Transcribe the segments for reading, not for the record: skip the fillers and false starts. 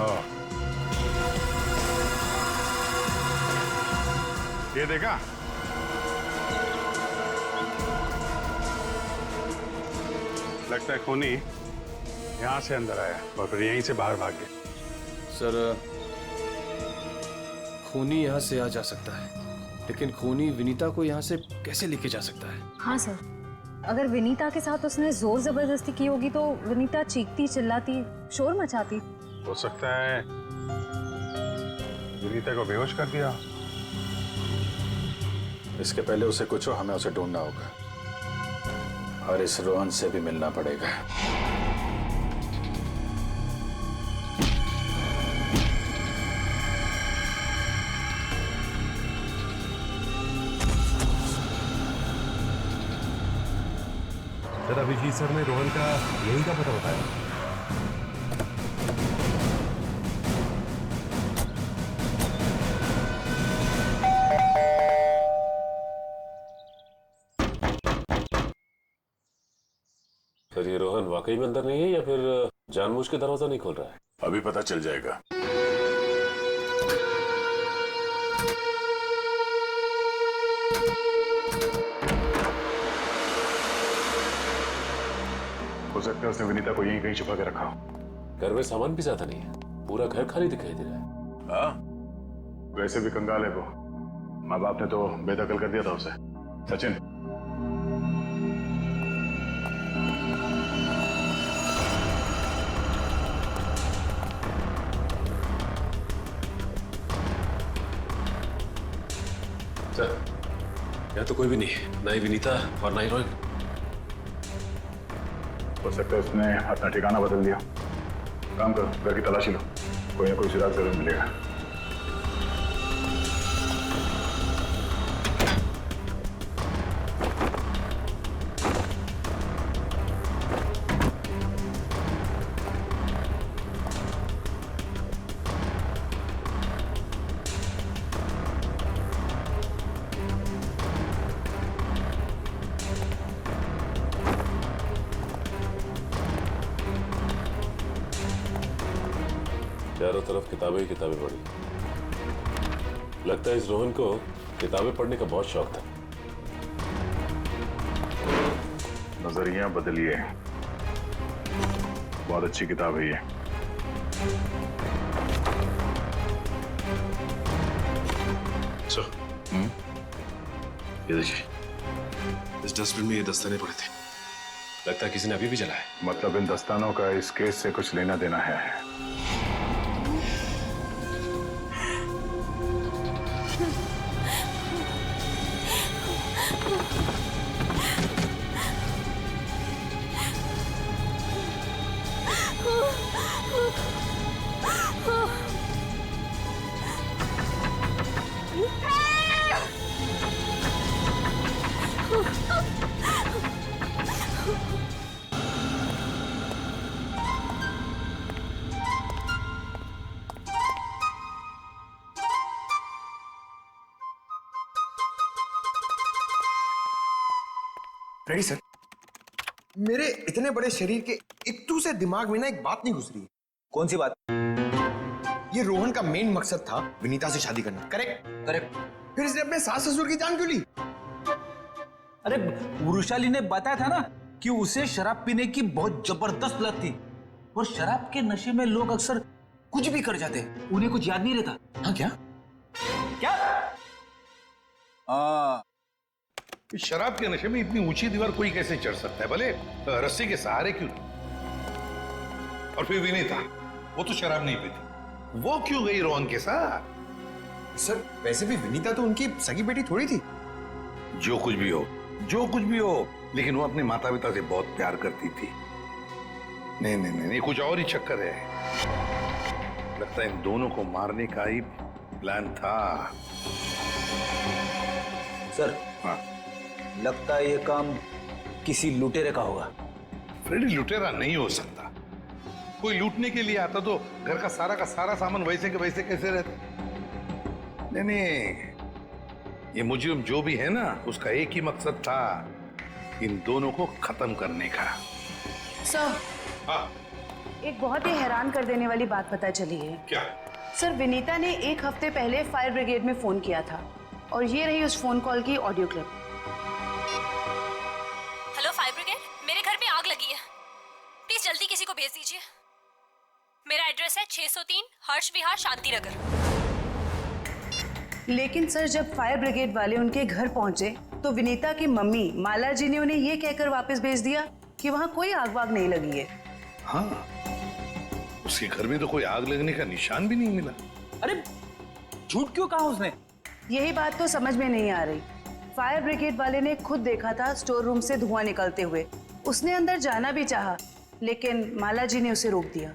हाँ, ये देखा? लगता है खूनी यहां से अंदर आया और फिर यहीं से बाहर भाग गया। सर, खूनी यहाँ से आ जा सकता है, लेकिन खूनी विनीता को यहाँ से कैसे लेके जा सकता है? हाँ सर, अगर विनीता के साथ उसने जोर जबरदस्ती की होगी तो विनीता चीखती चिल्लाती शोर मचाती। हो सकता है विनीता को बेहोश कर दिया। इसके पहले उसे कुछ हो, हमें उसे ढूंढना होगा और इस रोहन से भी मिलना पड़ेगा। सर, अभिजीत सर ने रोहन का यही का पता बताया। सर, ये रोहन वाकई में अंदर नहीं है या फिर जानबूझ के दरवाजा नहीं खोल रहा है? अभी पता चल जाएगा। हो सकता है उसने विनीता को यहीं कहीं छुपा के रखा हो। घर में सामान भी ज्यादा नहीं है, पूरा घर खाली दिखाई दे रहा है। हाँ, वैसे भी कंगाल है वो। माँ बाप ने तो बेदखल कर दिया था उसे। सचिन, सर, यहाँ तो कोई भी नहीं, ना ही विनीता और ना ही रोहन। हो सकता है उसने अपना ठिकाना बदल दिया। काम करो, घर की तलाशी लो, कोई ना कोई सुराग जरूर मिलेगा। चारों तरफ किताबें ही किताबें पढ़ी। लगता है इस रोहन को किताबें पढ़ने का बहुत शौक था। नजरिया बदलिए, बहुत अच्छी किताब है ये। ये देखिए, इस डस्टबिन में ये दस्ताने पड़े थे। लगता है किसी ने अभी भी जलाया है। मतलब इन दस्तानों का इस केस से कुछ लेना देना है। रेडी सर, मेरे इतने बड़े शरीर के इत्तू से दिमाग में ना एक बात नहीं घुस रही है। कौन सी बात? ये रोहन का मेन मकसद था विनीता से शादी करना, करेक्ट? करेक्ट। फिर इसने अपने सास ससुर की जान क्यों ली? अरे वृषाली ने बताया था ना कि उसे शराब पीने की बहुत जबरदस्त लत थी, और शराब के नशे में लोग अक्सर कुछ भी कर जाते हैं, उन्हें कुछ याद नहीं रहता। हाँ क्या? क्या? शराब के नशे में इतनी ऊंची दीवार कोई कैसे चढ़ सकता है, भले रस्सी के सहारे क्यों? और फिर विनीता, वो तो शराब नहीं पीती, वो क्यों गई रोहन के साथ? सर वैसे भी विनीता तो उनकी सगी बेटी थोड़ी थी। जो कुछ भी हो, जो कुछ भी हो, लेकिन वो अपने माता पिता से बहुत प्यार करती थी। नहीं नहीं नहीं, कुछ और ही चक्कर है। लगता है इन दोनों को मारने का ही प्लान था। सर, हाँ, लगता है ये काम किसी लुटेरे का होगा। फ्रेडी लुटेरा नहीं हो सकता। कोई लूटने के लिए आता तो घर का सारा सामान वैसे के वैसे कैसे रहता? नहीं नहीं, ये मुजरिम जो भी है ना, उसका एक ही मकसद था, इन दोनों को खत्म करने का। सर, हाँ, एक बहुत ही हैरान कर देने वाली बात पता चली है। क्या? सर, विनीता ने 1 हफ्ते पहले फायर ब्रिगेड में फोन किया था और ये रही उस फोन कॉल की audio clip. Hello fire brigade, मेरे घर में आग लगी है, प्लीज जल्दी किसी को भेज दीजिए। मेरा एड्रेस है 603 हर्ष विहार शांति नगर। लेकिन सर, जब फायर ब्रिगेड वाले उनके घर पहुंचे तो विनीता की मम्मी माला जी ने उन्हें ये कहकर वापस भेज दिया कि वहां कोई आग वाग नहीं लगी है। हाँ, उसके घर में तो कोई आग लगने का निशान भी नहीं मिला। अरे झूठ क्यों कहा उसने? यही बात तो समझ में नहीं आ रही। फायर ब्रिगेड वाले ने खुद देखा था स्टोर रूम से धुआं निकलते हुए। उसने अंदर जाना भी चाहा, लेकिन माला जी ने उसे रोक दिया।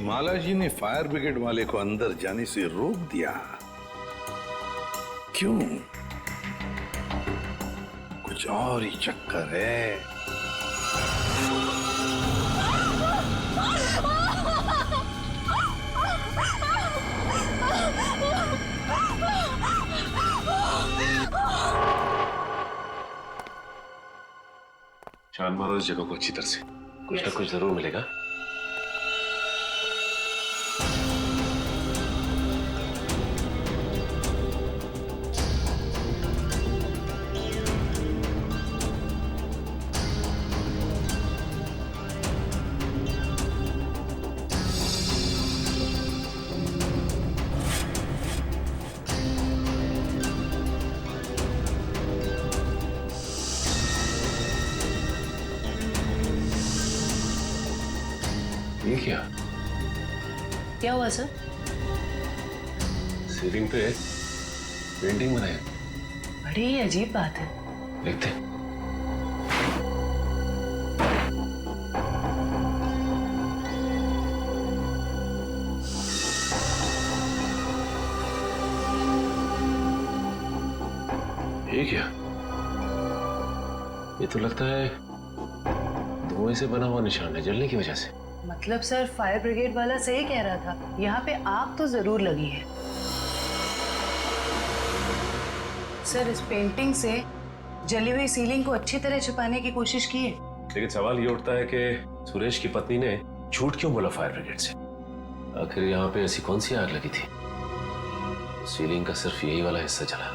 माला जी ने फायर ब्रिगेड वाले को अंदर जाने से रोक दिया? क्यों? कुछ और ही चक्कर है। छान मारो इस जगह को अच्छी तरह से, कुछ ना कुछ जरूर मिलेगा। ये क्या हुआ सर? सीलिंग पे पेंटिंग बनाई। बड़ी ही अजीब बात है। देखते। ये क्या? ये तो लगता है धुएं से बना हुआ निशान है, जलने की वजह से। मतलब सर, फायर ब्रिगेड वाला सही कह रहा था, यहाँ पे आग तो जरूर लगी है। सर, इस पेंटिंग से जली हुई सीलिंग को अच्छी तरह छुपाने की कोशिश की है। लेकिन सवाल ये उठता है कि सुरेश की पत्नी ने झूठ क्यों बोला फायर ब्रिगेड से? आखिर यहाँ पे ऐसी कौन सी आग लगी थी? सीलिंग का सिर्फ यही वाला हिस्सा जला।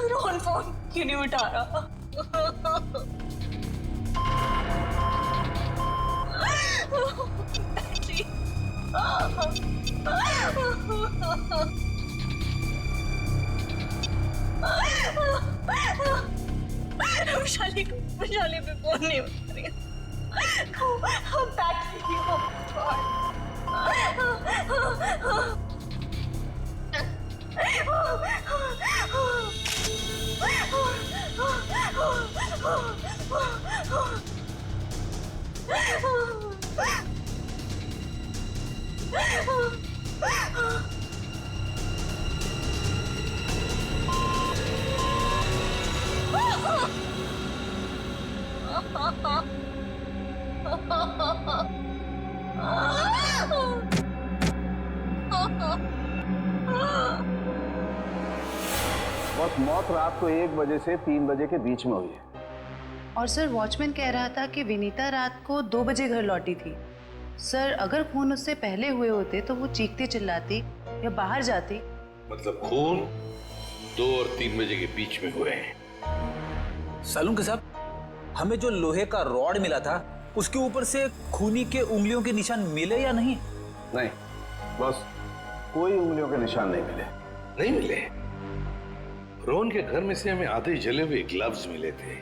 रोहन फोन क्यों नहीं उठा रहा? वैशाली पे फोन नहीं उठा रही। मौत रात को 1 बजे से 3 बजे के बीच में हुई है। और सर, वॉचमैन कह रहा था कि विनीता रात को 2 बजे घर लौटी थी। सर, अगर खून उससे पहले हुए होते तो वो चीखती चिल्लाती या बाहर जाती। मतलब खून 2 और 3 बजे के बीच में हुए हैं। सालुंके साहब, हमें जो लोहे का रॉड मिला था उसके ऊपर से खूनी के उंगलियों के निशान मिले या नहीं? नहीं, बस कोई उंगलियों के निशान नहीं मिले। नहीं मिले? रोहन के घर में से हमें आधे जले हुए ग्लव्स मिले थे।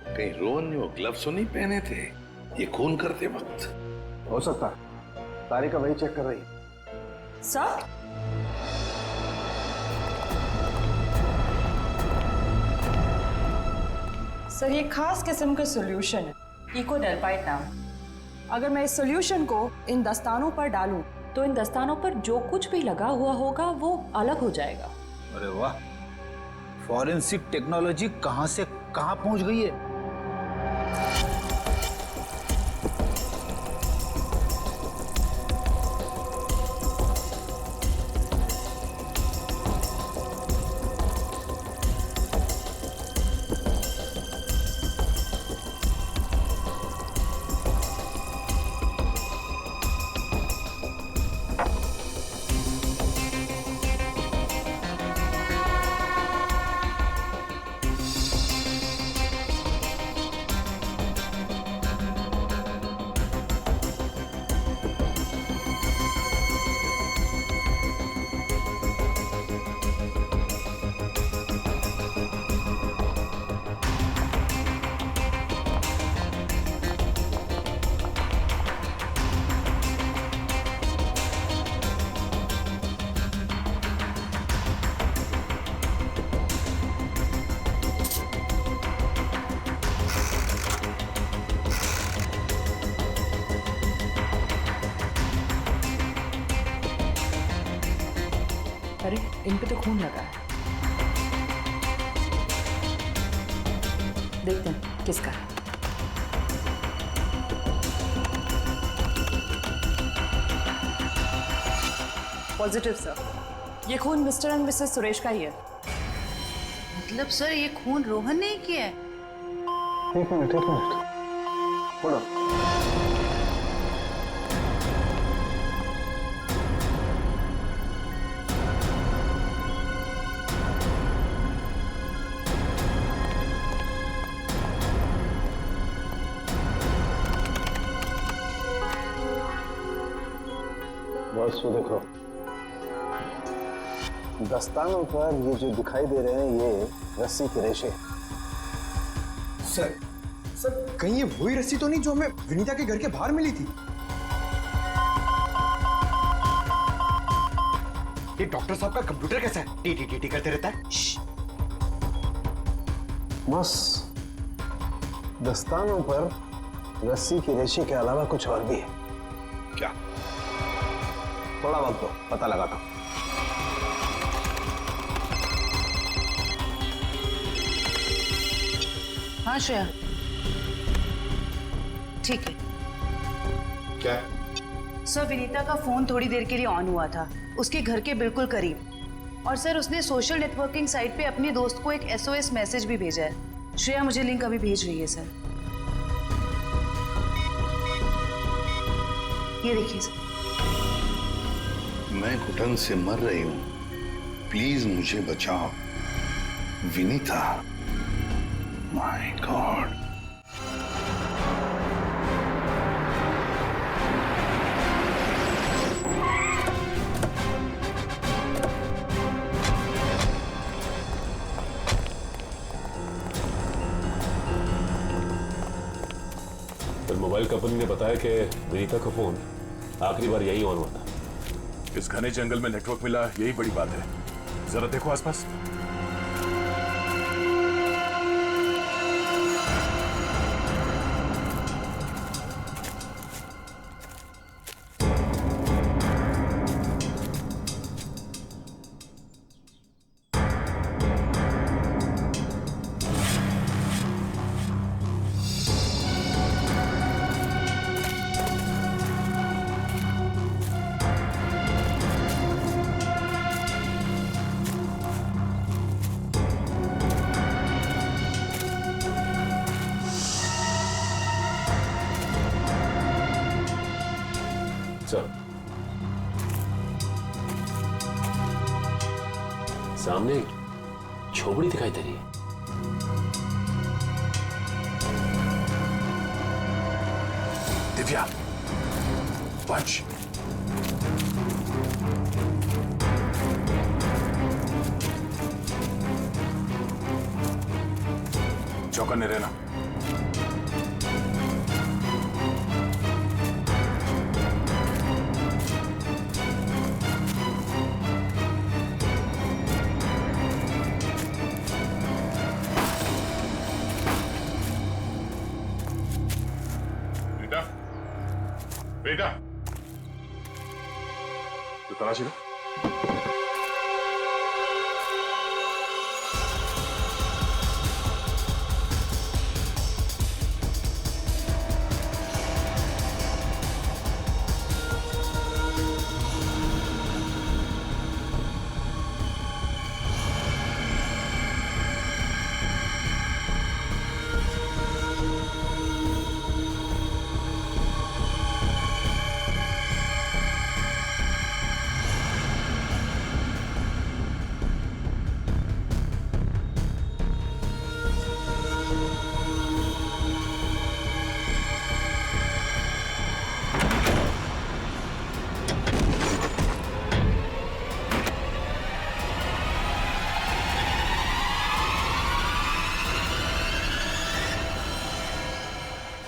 कहीं रोहन ने वो ग्लव्स तो नहीं पहने थे ये खून करते वक्त? हो सकता है, तारिका वही चेक कर रही है। सर, सर ये खास किस्म का सॉल्यूशन है, इकोडेल्पाइट नाम। अगर मैं इस सॉल्यूशन को इन दस्तानों पर डालूं तो इन दस्तानों पर जो कुछ भी लगा हुआ होगा वो अलग हो जाएगा। अरे वाह, फॉरेंसिक टेक्नोलॉजी कहां से कहां पहुंच गई है। अरे इन पे तो खून लगा है, देखते हैं किसका है। पॉजिटिव सर, ये खून मिस्टर एंड मिसेस सुरेश का ही है। मतलब सर ये खून रोहन ने ही किया है? एक मिनट बोलो। बस वो देखो, दस्तानों पर ये जो दिखाई दे रहे हैं ये रस्सी के रेशे। सर कहीं ये वही रस्सी तो नहीं जो हमें विनीता के घर के बाहर मिली थी? ये डॉक्टर साहब का कंप्यूटर कैसा है? टी करते रहता है। बस दस्तानों पर रस्सी के रेशे के अलावा कुछ और भी है। क्या? थोड़ा वक्त दो, पता लगाता हूं। हाँ श्रेया, ठीक है। क्या? सर विनीता का फोन थोड़ी देर के लिए ऑन हुआ था, उसके घर के बिल्कुल करीब। और सर उसने सोशल नेटवर्किंग साइट पे अपने दोस्त को एक SOS मैसेज भी भेजा है। श्रेया मुझे लिंक अभी भेज रही है सर, ये देखिए सर। मैं घुटन से मर रही हूं, प्लीज मुझे बचाओ। Vinita, my God. फिर मोबाइल कंपनी ने बताया कि विनीता का फोन आखिरी बार यही ऑन हुआ था। इस घने जंगल में नेटवर्क मिला, यही बड़ी बात है। जरा देखो आसपास। सामने झोपड़ी दिखाई दे रही है। दिव्या, वंश, चौकन्ने रहना। बेटा, बेटा, तो तलाशी लो।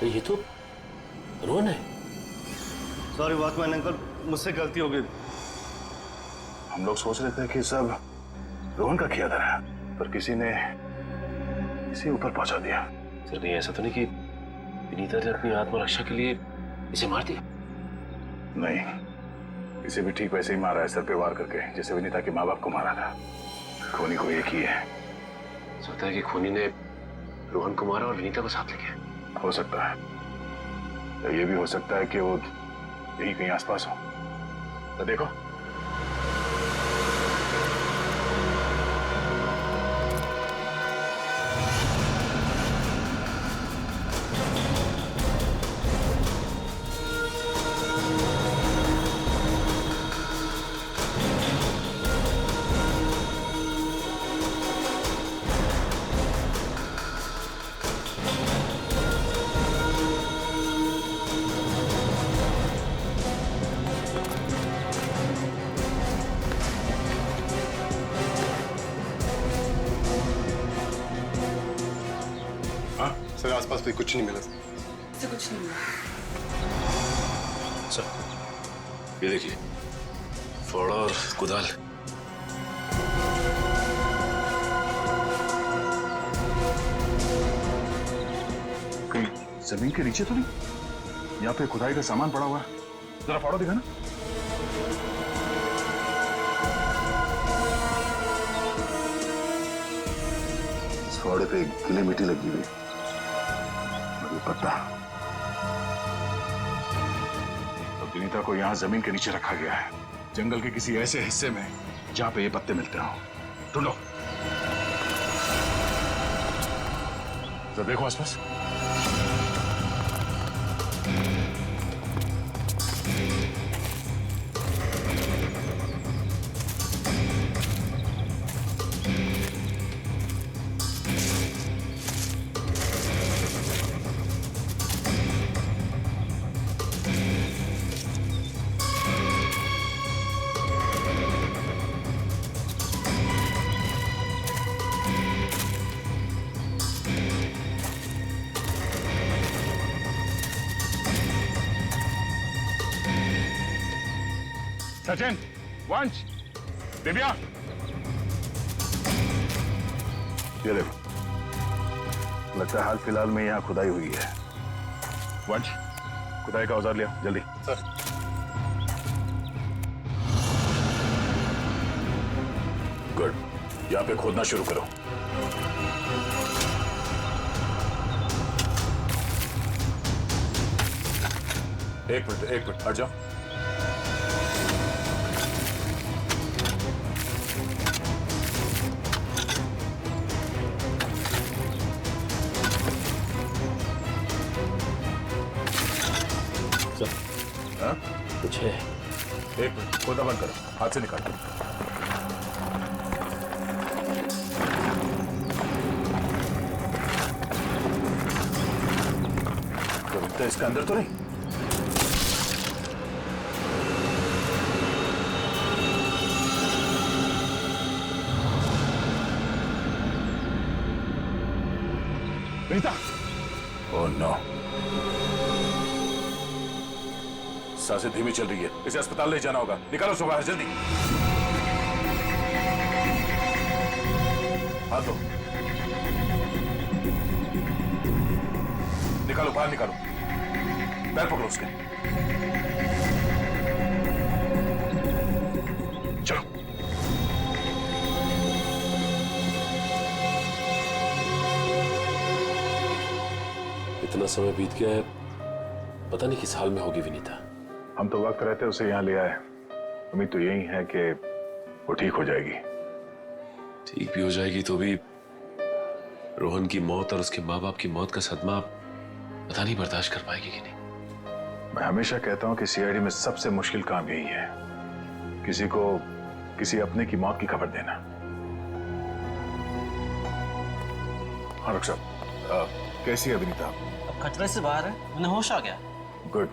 ये तो रोहन है। सॉरी वॉचमैन अंकल, मुझसे गलती हो गई। हम लोग सोच रहे थे कि सब रोहन का किया था, पर किसी ने इसे ऊपर पहुंचा दिया। सर कहीं ऐसा तो नहीं कि विनीता ने अपनी आत्मरक्षा के लिए इसे मार दिया? नहीं, इसे भी ठीक वैसे ही मारा है, सर पे वार करके, जैसे विनीता के माँ बाप को मारा था। खूनी को एक ही है। सोचता है कि खूनी ने रोहन को मारा और विनीता को साथ लेके। हो सकता है, या ये भी हो सकता है कि वो यही कहीं आसपास हो। तो देखो, सर आसपास भी कुछ नहीं मिला। से कुछ नहीं मिला। सर ये देखिए, फावड़ा और कुदाल। कहीं जमीन के नीचे तो नहीं? यहाँ पे खुदाई का सामान पड़ा हुआ है, जरा फाड़ो दिखा ना। इस फावड़े पे गीली मिट्टी लगी हुई, पता तो विनीता को यहाँ जमीन के नीचे रखा गया है, जंगल के किसी ऐसे हिस्से में जहाँ पे ये पत्ते मिलते हो। ढूंढो, तो देखो आसपास। सचिन, वंश, दिव्या, ये देखो, लगता है हाल फिलहाल में यहाँ खुदाई हुई है। वंश, खुदाई का औजार लिया जल्दी। सर। गुड, यहाँ पे खोदना शुरू करो। एक मिनट हट जाओ। कुछ है। एक मिनट, खोदा बंद करो, हाथ से निकालो। तो इसके अंदर तो नहीं? विनीता! ओह नो, सांसें धीमी चल रही है, इसे अस्पताल ले जाना होगा। निकालो उसे बाहर जल्दी। हाथ दो, निकालो बाहर निकालो, पैर पकड़ो उसके। चलो। इतना समय बीत गया है, पता नहीं किस हाल में होगी विनीता। हम तो वक्त रहते उसे यहाँ ले आए। उम्मीद तो यही है कि वो ठीक हो जाएगी। ठीक भी हो जाएगी तो भी रोहन की मौत और उसके माँ बाप की मौत का सदमा पता नहीं बर्दाश्त कर पाएगी कि नहीं। मैं हमेशा कहता हूँ कि सीआईडी में सबसे मुश्किल काम यही है, किसी को किसी अपने की मौत की खबर देना। हाँ डॉक्टर साहब, कैसी है विनीता? अब खतरे से बाहर है, उन्हें होश आ गया। गुड।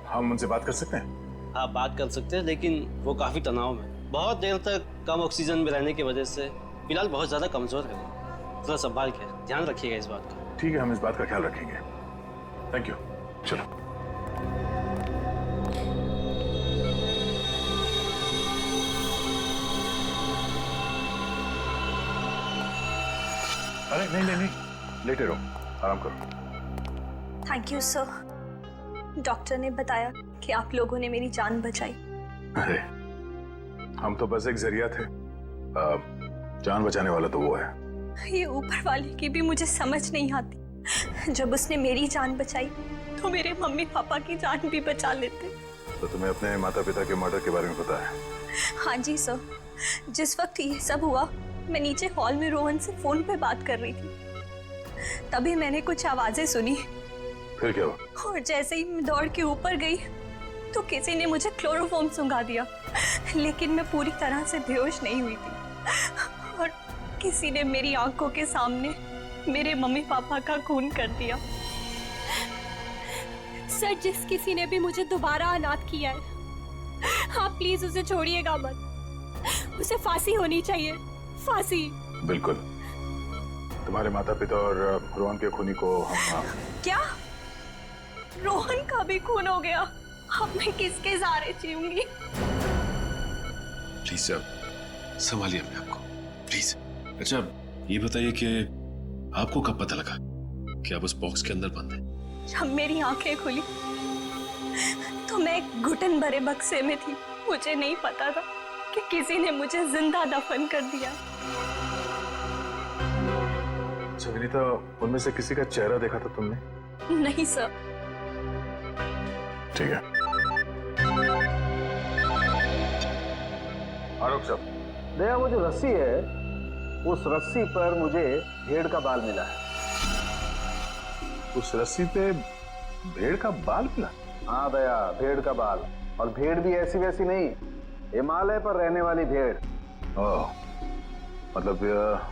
हम उनसे बात कर सकते हैं? हाँ बात कर सकते हैं, लेकिन वो काफी तनाव में, बहुत देर तक कम ऑक्सीजन में रहने की वजह से फिलहाल बहुत ज्यादा कमजोर है। थोड़ा संभाल के ध्यान रखिएगा इस बात का। ठीक है, हम इस बात का ख्याल रखेंगे। Thank you. चलो। अरे नहीं नहीं नहीं, लेटे रहो, आराम करो। Thank you sir. डॉक्टर ने बताया कि आप लोगों ने मेरी जान बचाई। अरे हम तो बस एक जरिया थे, जान बचाने वाला तो वो है। ये ऊपर वाले की भी मुझे समझ नहीं आती। जब उसने मेरी जान बचाई तो मेरे मम्मी पापा की जान भी बचा लेते। तो तुम्हें अपने माता पिता के मर्डर के बारे में पता है? हाँ जी सर। जिस वक्त ये सब हुआ मैं नीचे हॉल में रोहन से फोन पे बात कर रही थी, तभी मैंने कुछ आवाजें सुनी। फिर क्या हुआ? और जैसे ही मैं दौड़ के ऊपर गई तो किसी ने मुझे क्लोरोफॉर्म सुंघा दिया, लेकिन मैं पूरी तरह से बेहोश नहीं हुई थी। और किसी ने मेरी आंखों के सामने मेरे मम्मी पापा का खून कर दिया। सर, जिस किसी ने भी मुझे दोबारा अनाथ किया है, आप प्लीज उसे छोड़िएगा मत। उसे फांसी होनी चाहिए, फांसी। बिल्कुल। तुम्हारे माता पिता और रोहन के खूनी को हम... क्या? रोहन का भी खून हो गया? अब मैं किसके सहारे जीऊंगी? प्लीज सर, संभालिए अपने आप को, प्लीज। अच्छा ये बताइए कि आपको कब पता लगा कि आप उस बॉक्स के अंदर बंद हैं? जब मेरी आंखें खुली तो मैं एक घुटन भरे बक्से में थी। मुझे नहीं पता था कि किसी ने मुझे जिंदा दफन कर दिया। अच्छा विनीता, उनमें से किसी का चेहरा देखा था तुमने? नहीं सर। ठीक है। आरोप साहब, दया वो जो रस्सी है, उस रस्सी पर मुझे भेड़ का बाल मिला है। उस रस्सी पे भेड़ का बाल मिला? हाँ दया, भेड़ का बाल। और भेड़ भी ऐसी वैसी नहीं, हिमालय पर रहने वाली भेड़। ओह, मतलब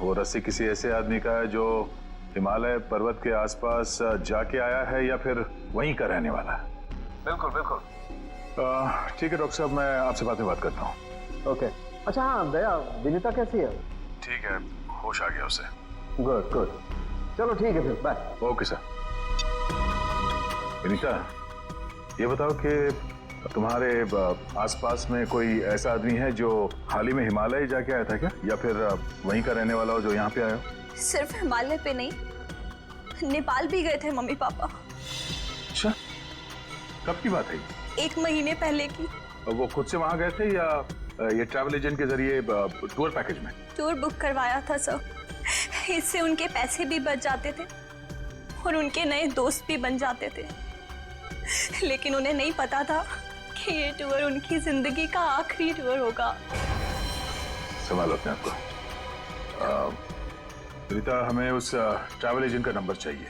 वो रस्सी किसी ऐसे आदमी का है जो हिमालय पर्वत के आसपास जाके आया है या फिर वहीं का रहने वाला है? बिल्कुल बिल्कुल। ठीक है डॉक्टर साहब, मैं आपसे बाद में बात करता हूँ। ओके। अच्छा हाँ दया, विनीता कैसी है? ठीक है, होश आ गया उसे। Good good. चलो ठीक है फिर, बाय। Okay sir. विनीता, ये बताओ कि तुम्हारे आसपास में कोई ऐसा आदमी है जो हाल ही में हिमालय जाके आया था क्या, या फिर वहीं का रहने वाला हो जो यहाँ पे आया हो? सिर्फ हिमालय पे नहीं, नेपाल भी गए थे मम्मी पापा। अच्छा, कब की बात है? 1 महीने पहले की। वो खुद से वहां गए थे या ये ट्रैवल एजेंट के जरिए टूर पैकेज में? टूर बुक करवाया था सर। इससे उनके पैसे भी बच जाते थे और उनके नए दोस्त भी बन जाते थे। लेकिन उन्हें नहीं पता था कि ये टूर उनकी जिंदगी का आखिरी टूर होगा। संभालो अपने आप को। विनीता, हमें उस ट्रैवल एजेंट का नंबर चाहिए।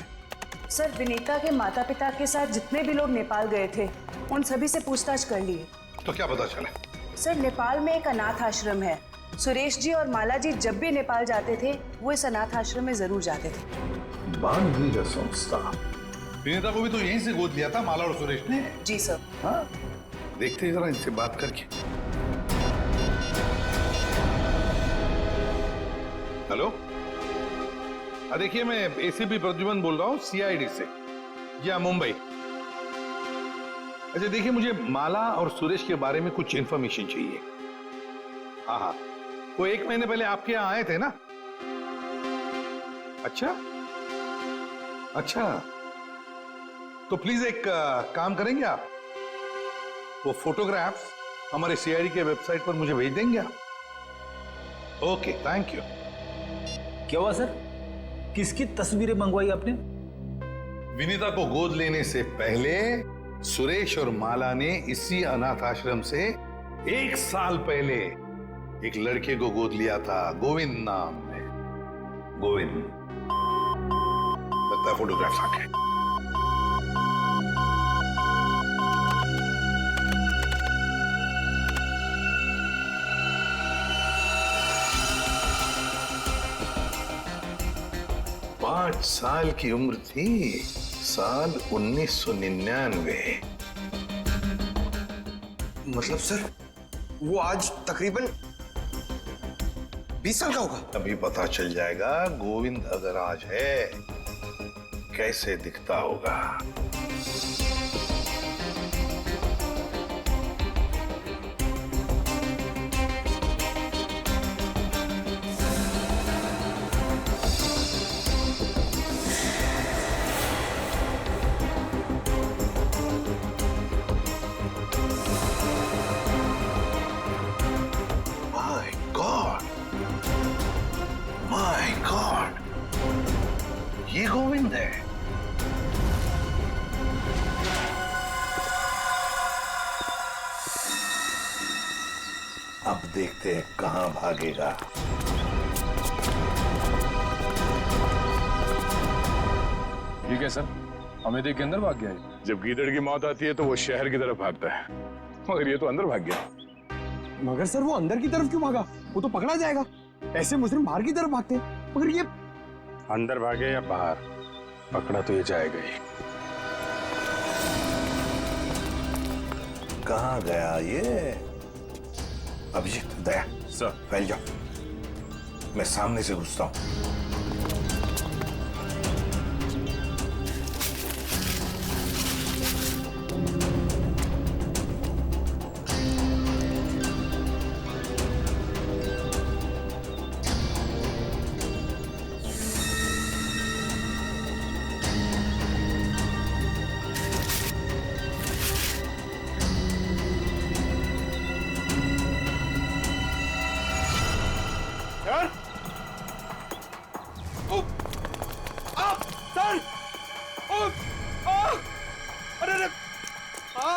सर, विनीता के माता पिता के साथ जितने भी लोग नेपाल गए थे उन सभी से पूछताछ कर लिए। तो क्या पता चला? सर, नेपाल में एक अनाथ आश्रम है। सुरेश जी और माला जी जब भी नेपाल जाते थे वो इस अनाथ आश्रम में जरूर जाते थे। बानवीर संस्था। विनीता को भी तो यहीं से गोद लिया था माला और सुरेश ने। जी सर। हाँ, देखते हैं जरा इनसे बात करके। हेलो देखिए, मैं एसीपी प्रद्युमन बोल रहा हूँ, सीआईडी से। जी हाँ, मुंबई। अच्छा देखिए, मुझे माला और सुरेश के बारे में कुछ इंफॉर्मेशन चाहिए। हाँ, वो 1 महीने पहले आपके यहाँ आए थे ना? अच्छा, तो प्लीज एक काम करेंगे आप, वो फोटोग्राफ्स हमारे सीआईडी के वेबसाइट पर मुझे भेज देंगे आप? Okay, thank you. क्या हुआ सर? किसकी तस्वीरें मंगवाई आपने? विनीता को गोद लेने से पहले सुरेश और माला ने इसी अनाथ आश्रम से 1 साल पहले एक लड़के को गोद लिया था, गोविंद नाम में। गोविंद, लगता है फोटोग्राफ्स आ गए। पांच साल की उम्र थी, साल 1999। मतलब सर, वो आज तकरीबन 20 साल का होगा। अभी पता चल जाएगा गोविंद अगर आज है कैसे दिखता होगा। माय गॉड, ये गोविंद है। अब देखते हैं कहां भागेगा। ठीक है सर, हमें देख के अंदर भाग गया है। जब गीदड़ की मौत आती है तो वो शहर की तरफ भागता है, मगर ये तो अंदर भाग गया। मगर सर, वो अंदर की तरफ क्यों भागा? वो तो पकड़ा जाएगा। ऐसे मुजरिम बाहर की तरफ भागते हैं, मगर ये अंदर भागे या बाहर, पकड़ा तो ये जाएगा ही। कहां गया ये? अभिजीत, दया सर, फैल जाओ, मैं सामने से घुसता हूं।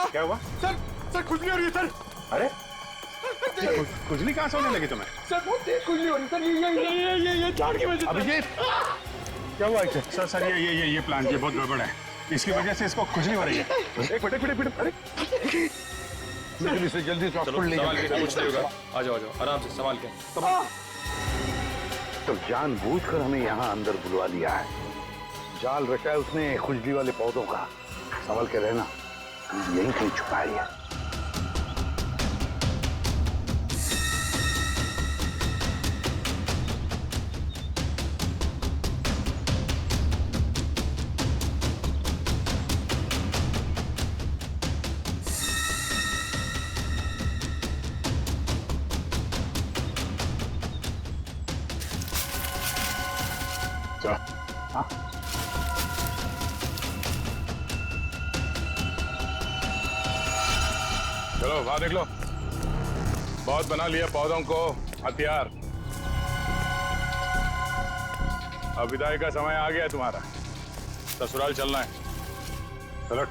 क्या हुआ? सर खुजली हो रही है सर। अरे खुजली कहां से होने लगी तुम्हें? सर बहुत तेज खुजली हो रही है सर। ये झाड़ की वजह से। अभिजीत, क्या हुआ इसे? सर ये प्लांट ये बहुत गड़बड़ है, इसकी वजह से इसको खुजली हो रही है। एक मिनट, अरे जल्दी से हॉस्पिटल ले जाओ। कुछ नहीं होगा, आ जाओ आराम से, संभाल के। तो जानबूझकर हमें यहाँ अंदर बुलवा लिया है, जाल रचा है उसने खुजली वाले पौधों का। संभल के रहना, यहीं कहीं छुपाई है। हाँ? चलो वहां देख लो, बहुत बना लिया पौधों को हथियार। अब विदाई का समय आ गया तुम्हारा, ससुराल चलना है। चलो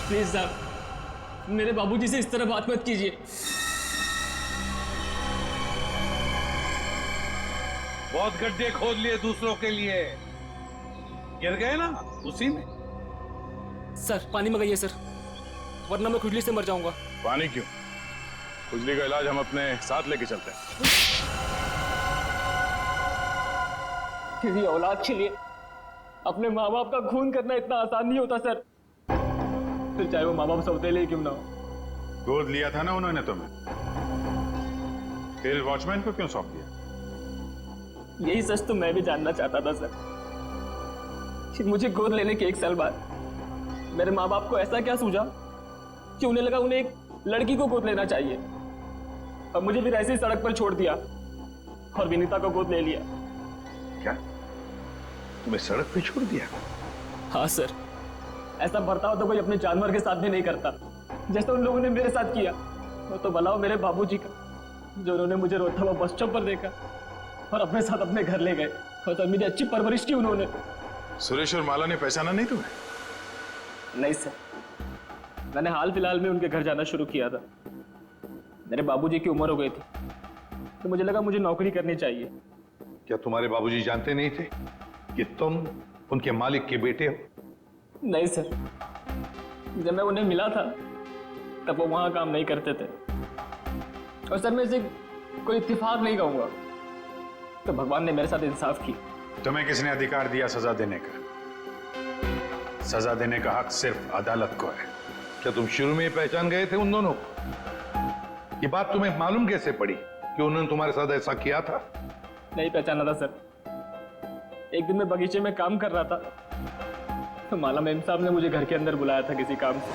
प्लीज साहब, मेरे बाबूजी से इस तरह बात मत कीजिए। बहुत गड्ढे खोद लिए दूसरों के लिए, गिर गए ना उसी में। सर पानी मंगाइए सर, वरना मैं खुजली से मर जाऊंगा। पानी क्यों? खुजली का इलाज हम अपने साथ लेके चलते हैं। किसी औलाद के लिए अपने माँ बाप का खून करना इतना आसान नहीं होता सर, फिर चाहे वो माँ बाप सौतेले क्यों ना हो। गोद लिया था ना उन्होंने तुम्हें, फिर वॉचमैन को क्यों सौंप दिया? यही सच तो मैं भी जानना चाहता था सर कि मुझे गोद लेने के 1 साल बाद मेरे माँ बाप को ऐसा क्या सूझा कि उन्हें लगा उन्हें एक लड़की को गोद लेना चाहिए, और मुझे फिर ऐसे ही सड़क पर छोड़ दिया और विनीता को गोद ले लिया। क्या तुम्हें सड़क पे छोड़ दिया? हाँ सर, ऐसा बर्ताव तो कोई अपने जानवर के साथ भी नहीं करता जैसा उन लोगों ने मेरे साथ किया। वो तो भला हो मेरे बाबूजी का, जो उन्होंने मुझे रोता हुआ बस स्टॉप पर देखा और अपने साथ अपने घर ले गए, और तब मेरी अच्छी परवरिश की उन्होंने। सुरेश और माला ने पहचाना नहीं तुम्हें? नहीं सर, मैंने हाल फिलहाल में उनके घर जाना शुरू किया था। मेरे बाबूजी की उम्र हो गई थी तो मुझे लगा मुझे नौकरी करनी चाहिए। क्या तुम्हारे बाबूजी जानते नहीं थे कि तुम उनके मालिक के बेटे हो? नहीं सर, जब मैं उन्हें मिला था तब वो वहां काम नहीं करते थे। और सर मैं इसे कोई इत्तेफाक नहीं कहूंगा, तो भगवान ने मेरे साथ इंसाफ की। तुम्हें किसने अधिकार दिया सजा देने का? सजा देने का हक सिर्फ अदालत को है। क्या तुम शुरू में ही पहचान गए थे उन दोनों को? ये बात तुम्हें मालूम कैसे पड़ी कि उन्होंने तुम्हारे साथ ऐसा किया था? नहीं पहचाना था सर। एक दिन मैं बगीचे में काम कर रहा था तो माला मैम साहब ने मुझे घर के अंदर बुलाया था किसी काम से।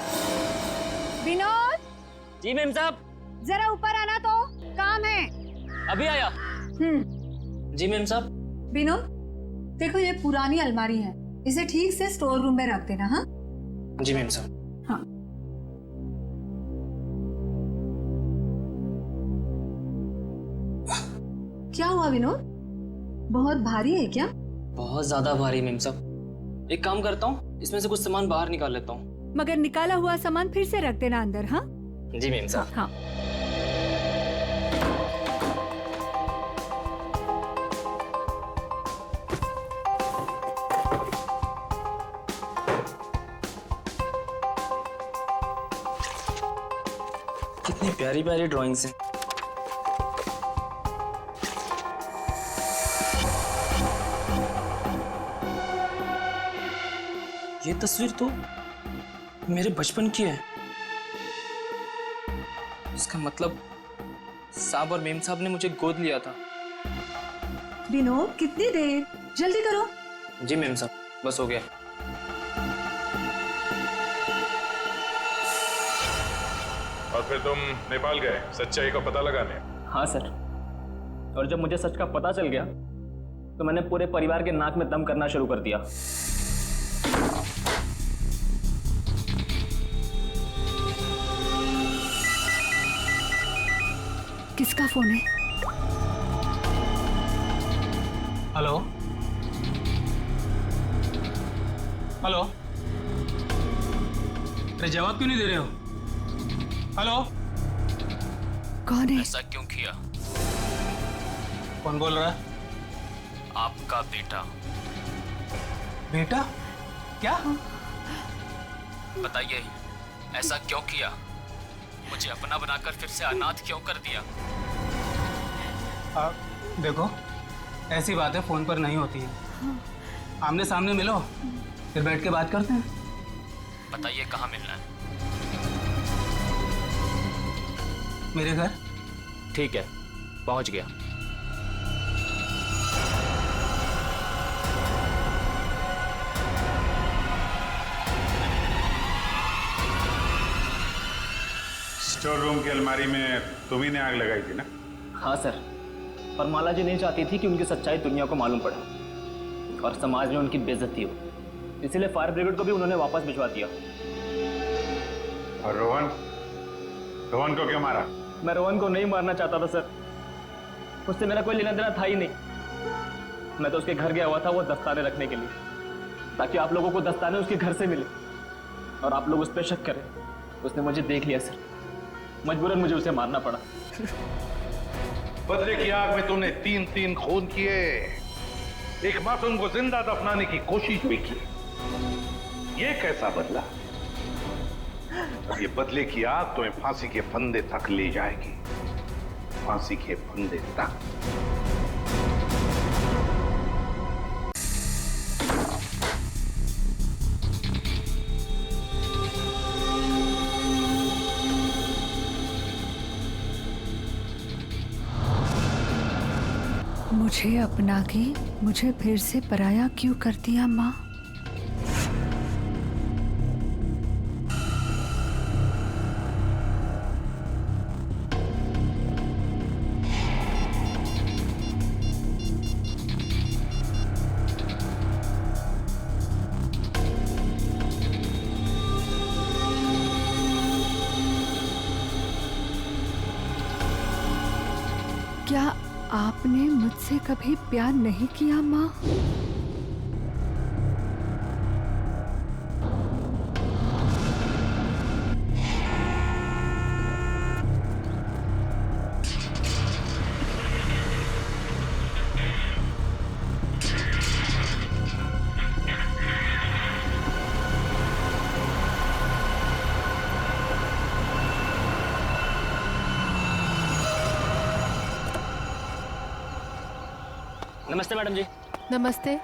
विनोद! जी मैम साहब। जरा ऊपर आना तो, काम है। अभी आया। जी मैम साहब। विनोद, देखो ये पुरानी अलमारी है, इसे ठीक से स्टोर रूम में रख देना। हाँ जी मैम साहब। हाँ। क्या हुआ विनोद, बहुत भारी है क्या? बहुत ज्यादा भारी मैम साहब। एक काम करता हूँ, इसमें से कुछ सामान बाहर निकाल लेता हूँ। मगर निकाला हुआ सामान फिर से रख देना अंदर। हाँ जी मैम साहब। हाँ। कितनी प्यारी प्यारी ड्राइंग्स हैं। ये तस्वीर तो मेरे बचपन की है। इसका मतलब साहब और मेम साहब ने मुझे गोद लिया था। विनोद, कितनी देर, जल्दी करो। जी मेम साहब, बस हो गया। और फिर तुम नेपाल गए सच्चाई का पता लगाने? हाँ सर, और जब मुझे सच का पता चल गया तो मैंने पूरे परिवार के नाक में दम करना शुरू कर दिया। किसका फोन है? हेलो हेलो, अरे जवाब क्यों नहीं दे रहे हो? हेलो, कौन है? ऐसा क्यों किया? कौन बोल रहा है? आपका बेटा। बेटा? क्या? बताइए, ऐसा क्यों किया? मुझे अपना बनाकर फिर से अनाथ क्यों कर दिया? देखो, ऐसी बातें फोन पर नहीं होती है। आमने सामने मिलो, फिर बैठ के बात करते हैं। बताइए कहाँ मिलना है? मेरे घर। ठीक है, पहुंच गया। स्टोर रूम की अलमारी में तुम्ही ने आग लगाई थी ना? हाँ सर, पर माला जी नहीं चाहती थी कि उनकी सच्चाई दुनिया को मालूम पड़े और समाज में उनकी बेइज्जती हो, इसीलिए फायर ब्रिगेड को भी उन्होंने वापस भिजवा दिया। और रोहन? रोहन को क्यों मारा? मैं रोहन को नहीं मारना चाहता था सर, उससे मेरा कोई लेना देना था ही नहीं। मैं तो उसके घर गया हुआ था वो दस्ताने रखने के लिए, ताकि आप लोगों को दस्ताने उसके घर से मिले और आप लोग उस पर शक करें। उसने मुझे देख लिया सर, मजबूरन मुझे उसे मारना पड़ा। बदले की आग में तुमने 3 खून किए, एक मासूम को जिंदा दफनाने की कोशिश भी की। ये कैसा बदला? ये बदले की आग तुम्हें फांसी के फंदे तक ले जाएगी, फांसी के फंदे तक। मुझे अपना के मुझे फिर से पराया क्यों कर दिया माँ? क्या आपने मुझसे कभी प्यार नहीं किया माँ? नमस्ते मैडम जी। नमस्ते।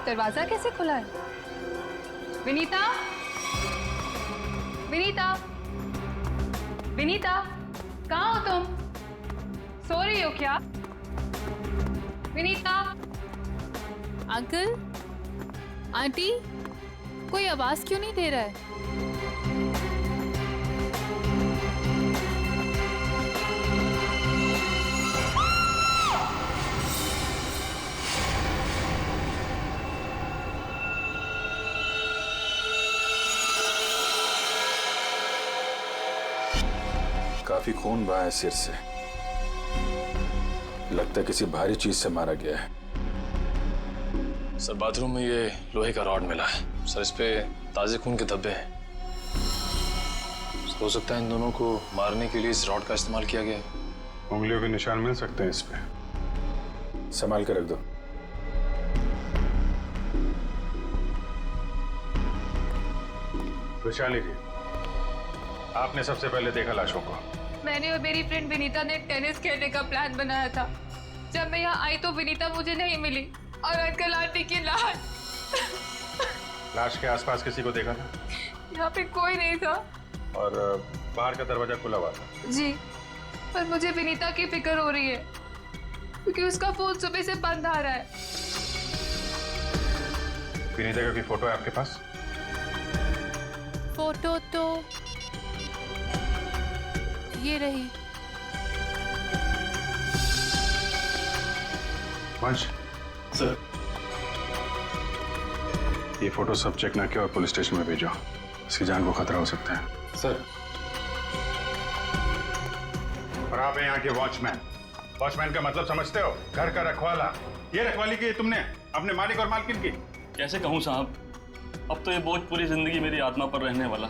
दरवाजा कैसे खुला है? विनीता, विनीता, विनीता, कहाँ हो तुम? सो रही हो क्या? विनीता। अंकल, आंटी, कोई आवाज क्यों नहीं दे रहा है? काफी खून बहा है सिर से। लगता है किसी भारी चीज से मारा गया है। सर बाथरूम में ये लोहे का रॉड मिला है। सर इस पे ताजे खून के धब्बे हैं। हो सकता है इन दोनों को मारने के लिए इस रॉड का इस्तेमाल किया गया है। उंगलियों के निशान मिल सकते हैं इस पे। संभाल कर रख दो। वैशाली जी, आपने सबसे पहले देखा लाशों को? मैंने और मेरी फ्रेंड विनीता ने टेनिस खेलने का प्लान बनाया था। जब मैं यहाँ आई तो विनीता मुझे नहीं मिली और अंकल आंटी की लाश। लाश के आसपास किसी को देखा था? यहाँ पे कोई नहीं था। और बाहर का दरवाजा खुला हुआ था? जी, पर मुझे विनीता की फिक्र हो रही है क्योंकि उसका फोन सुबह से बंद आ रहा है। विनीता का कोई फोटो है आपके पास? फोटो तो ये रही। वंश सर, ये फोटो सब चेक ना किया और पुलिस स्टेशन में भेजो। इसकी जान को खतरा हो सकता है। सर। और आप हैं यहाँ के वॉचमैन। वॉचमैन का मतलब समझते हो? घर का रखवाला। ये रखवाली की तुमने अपने मालिक और मालकिन की? कैसे कहूँ साहब, अब तो ये बोझ पूरी जिंदगी मेरी आत्मा पर रहने वाला।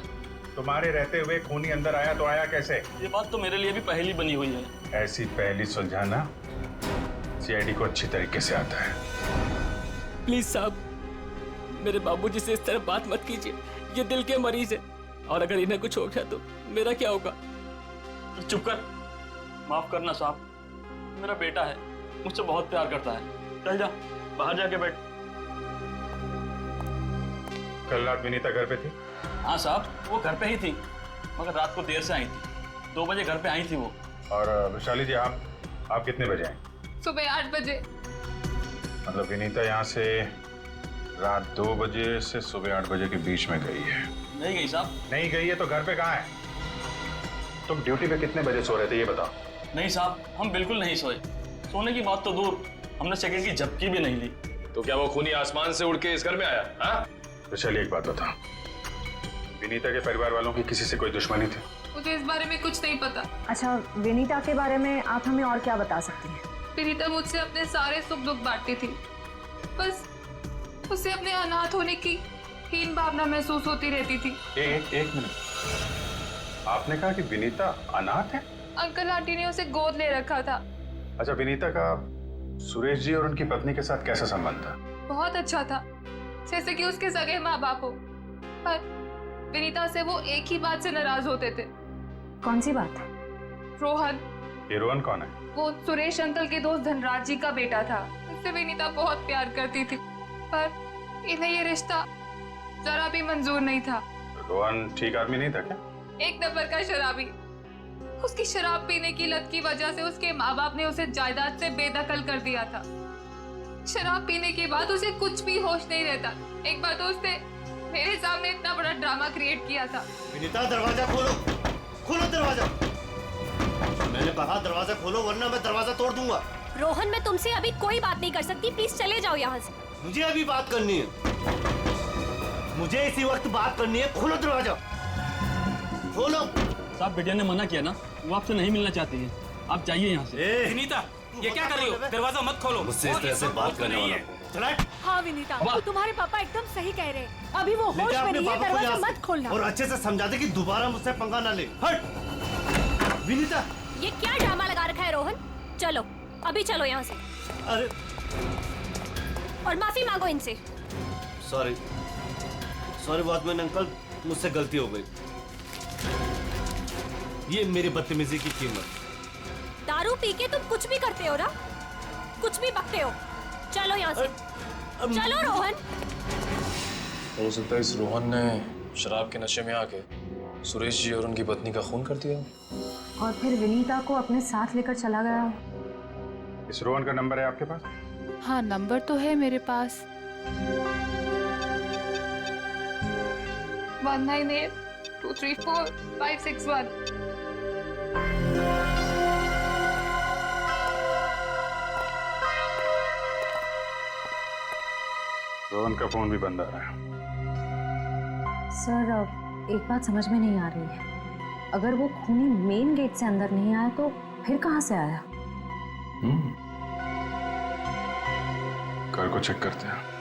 तुम्हारे रहते हुए खूनी अंदर आया तो आया कैसे? ये बात तो मेरे लिए भी पहेली बनी हुई है। ऐसी पहेली सुलझाना सीआईडी को अच्छी तरीके से आता है। प्लीज साहब, मेरे बाबूजी से इस तरह बात मत कीजिए। ये दिल के मरीज है और अगर इन्हें कुछ हो गया तो मेरा क्या होगा? चुप कर। माफ करना साहब, मेरा बेटा है, मुझसे बहुत प्यार करता है। चल जा, बाहर जाके बैठ। कल रात विनीता घर पे थी? हाँ साहब, वो घर पे ही थी, मगर रात को देर से आई थी। 2 बजे घर पे आई थी वो। और वैशाली जी, आप कितने बजे आए? सुबह 8 बजे। मतलब विनीता यहाँ से रात 2 बजे से सुबह 8 बजे के बीच में गई है? नहीं गई साहब। नहीं गई है तो घर पे कहाँ है? तुम ड्यूटी पे कितने बजे सो रहे थे ये बताओ? नहीं साहब, हम बिल्कुल नहीं सोए। सोने की बात तो दूर, हमने सेकंड की झपकी भी नहीं ली। तो क्या वो खूनी आसमान से उड़ के इस घर में आया? हाँ? तो चलिए एक बात बताओ, विनीता के परिवार वालों की किसी से कोई दुश्मनी थी? मुझे इस बारे में कुछ नहीं पता। अच्छा, विनीता के बारे में आप हमें और क्या बता सकती हैं? विनीता मुझसे अपने सारे सुख दुख बांटती थी। बस उसे अपने अनाथ होने की हीन भावना महसूस होती रहती थी। एक मिनट, आपने कहा कि विनीता अनाथ है? अंकल आंटी ने उसे गोद ले रखा था। अच्छा, विनीता का सुरेश जी और उनकी पत्नी के साथ कैसा संबंध था? बहुत अच्छा था, जैसे कि उसके सगे माँ बाप हो। पर विनीता से वो एक ही बात से नाराज होते थे। कौन सी बात? रोहन। ये रोहन कौन है? वो सुरेश अंकल के दोस्त धनराज जी का बेटा था। उससे विनीता बहुत प्यार करती थी, पर इन्हें ये रिश्ता जरा भी मंजूर नहीं था। रोहन ठीक आदमी नहीं था क्या? एक नंबर का शराबी। उसकी शराब पीने की लत की वजह से उसके माँ बाप ने उसे जायदाद से बेदखल कर दिया था। शराब पीने के बाद उसे कुछ भी होश नहीं रहता। एक बार तो उसने मेरे सामने इतना बड़ा ड्रामा क्रिएट किया था। विनीता दरवाजा खोलो, खोलो दरवाजा। मैंने कहा दरवाजा खोलो वरना मैं दरवाजा तोड़ दूंगा। रोहन, मैं तुमसे अभी कोई बात नहीं कर सकती, प्लीज चले जाओ यहाँ से। मुझे अभी बात करनी है, मुझे इसी वक्त बात करनी है। खोलो दरवाजा, खोलो। साहब बिटिया ने मना किया ना, वो आपसे नहीं मिलना चाहती है, आप जाइए यहाँ से। विनीता, ये क्या कर रही हो? दरवाजा मत खोलो। मुझसे इस तरह से बात करने वाला चला। हाँ विनीता, तुम्हारे पापा एकदम सही कह रहे हैं। अभी वो होश में नहीं है, दरवाजा मत खोलना। और अच्छे से समझा दे कि दोबारा मुझसे पंगा ना ले। हट। विनीता, ये क्या ड्रामा लगा रखा है रोहन? चलो, अभी चलो यहाँ से। अरे, और माफी मांगो इनसे। सॉरी, सॉरी वॉचमैन अंकल, मुझसे गलती हो गई। ये मेरी बदतमीजी की कीमत। दारू पी के तुम कुछ भी करते हो ना, कुछ भी बकते हो। चलो यहाँ से, चलो रोहन। हो सकता है इस रोहन ने शराब के नशे में आके सुरेश जी और उनकी पत्नी का खून कर दिया, और फिर विनीता को अपने साथ लेकर चला गया। इस रोहन का नंबर है आपके पास? हाँ, नंबर तो है मेरे पास। 1982345561। रोहन का फोन भी बंद आ रहा है। सर, एक बात समझ में नहीं आ रही है। अगर वो खूनी मेन गेट से अंदर नहीं आया तो फिर कहाँ से आया? घर को चेक करते हैं।